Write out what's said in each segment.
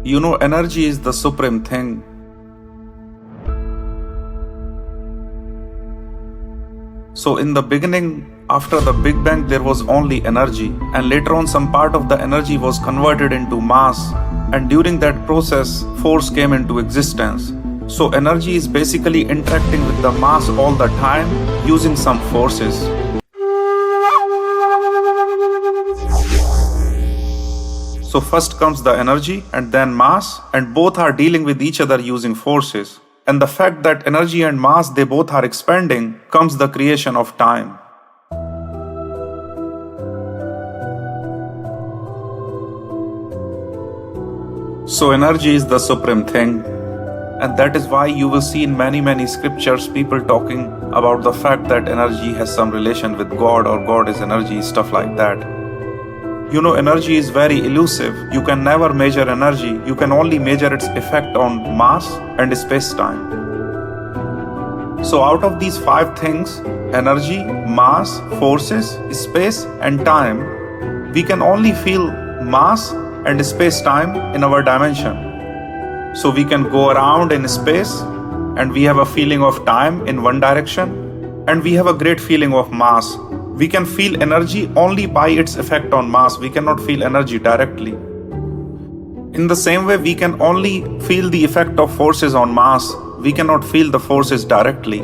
Energy is the supreme thing. So in the beginning, after the Big Bang, there was only energy, and later on some part of the energy was converted into mass, and during that process, force came into existence. So energy is basically interacting with the mass all the time using some forces. So first comes the energy and then mass, and both are dealing with each other using forces. And the fact that energy and mass, they both are expanding, comes the creation of time. So energy is the supreme thing. And that is why you will see in many scriptures people talking about the fact that energy has some relation with God, or God is energy, stuff like that. Energy is very elusive. You can never measure energy. You can only measure its effect on mass and space-time. So out of these 5 things, energy, mass, forces, space and time, we can only feel mass and space-time in our dimension. So we can go around in space and we have a feeling of time in one direction, and we have a great feeling of mass. We can feel energy only by its effect on mass. We cannot feel energy directly. In the same way, we can only feel the effect of forces on mass. We cannot feel the forces directly.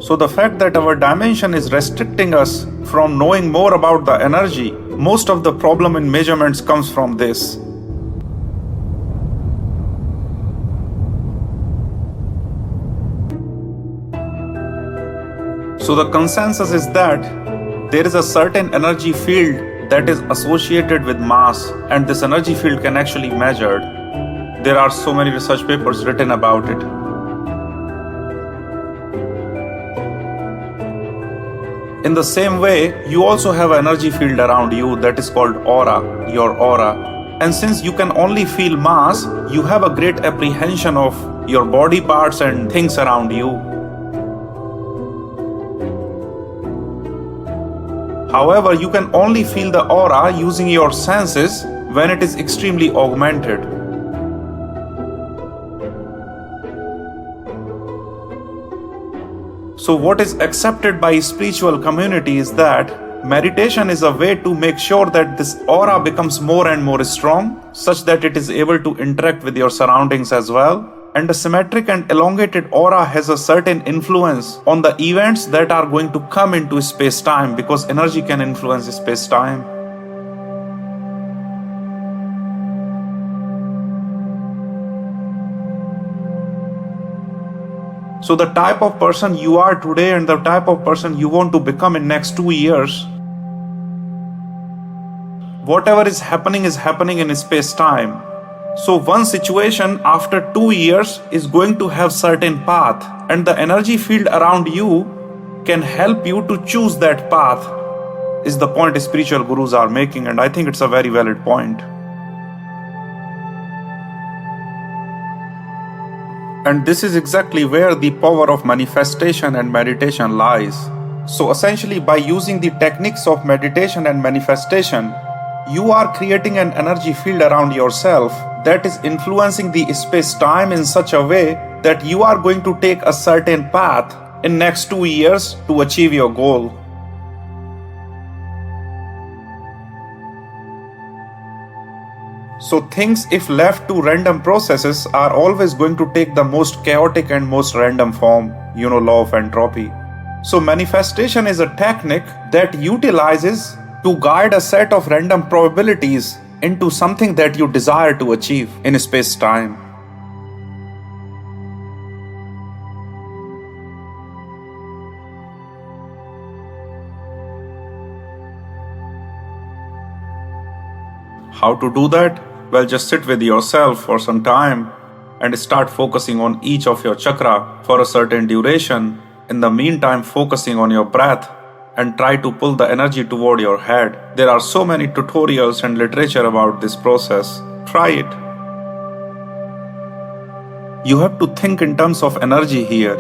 So the fact that our dimension is restricting us from knowing more about the energy, most of the problem in measurements comes from this. So the consensus is that there is a certain energy field that is associated with mass, and this energy field can actually be measured. There are so many research papers written about it. In the same way, you also have an energy field around you that is called aura, your aura. And since you can only feel mass, you have a great apprehension of your body parts and things around you. However, you can only feel the aura using your senses when it is extremely augmented. So what is accepted by spiritual community is that meditation is a way to make sure that this aura becomes more and more strong, such that it is able to interact with your surroundings as well. And a symmetric and elongated aura has a certain influence on the events that are going to come into space-time, because energy can influence space-time. So the type of person you are today and the type of person you want to become in next 2 years, whatever is happening in space-time. So one situation after 2 years is going to have certain path, and the energy field around you can help you to choose that path, is the point spiritual gurus are making, and I think it's a very valid point. And this is exactly where the power of manifestation and meditation lies. So essentially, by using the techniques of meditation and manifestation, you are creating an energy field around yourself that is influencing the space-time in such a way that you are going to take a certain path in next 2 years to achieve your goal. So things, if left to random processes, are always going to take the most chaotic and most random form, law of entropy. So manifestation is a technique that utilizes to guide a set of random probabilities into something that you desire to achieve in space-time. How to do that? Well, just sit with yourself for some time and start focusing on each of your chakra for a certain duration. In the meantime, focusing on your breath and try to pull the energy toward your head. There are so many tutorials and literature about this process. Try it. You have to think in terms of energy here,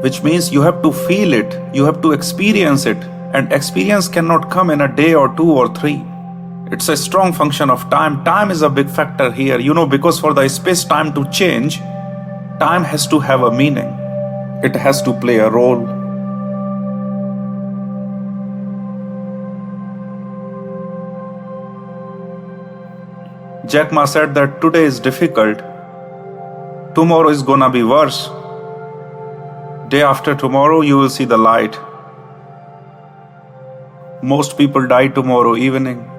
which means you have to feel it, you have to experience it, and experience cannot come in a day or 2 or 3. It's a strong function of time. Time is a big factor here, because for the space-time to change, time has to have a meaning. It has to play a role. Jack Ma said that today is difficult. Tomorrow is gonna be worse. Day after tomorrow, you will see the light. Most people die tomorrow evening.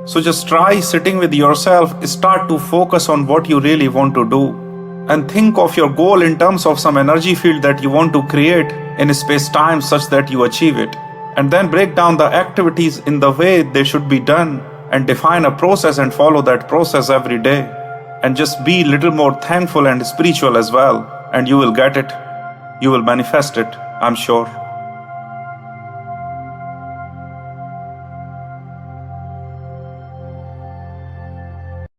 So just try sitting with yourself, start to focus on what you really want to do, and think of your goal in terms of some energy field that you want to create in space-time such that you achieve it. And then break down the activities in the way they should be done and define a process and follow that process every day. And just be a little more thankful and spiritual as well, and you will get it. You will manifest it, I'm sure.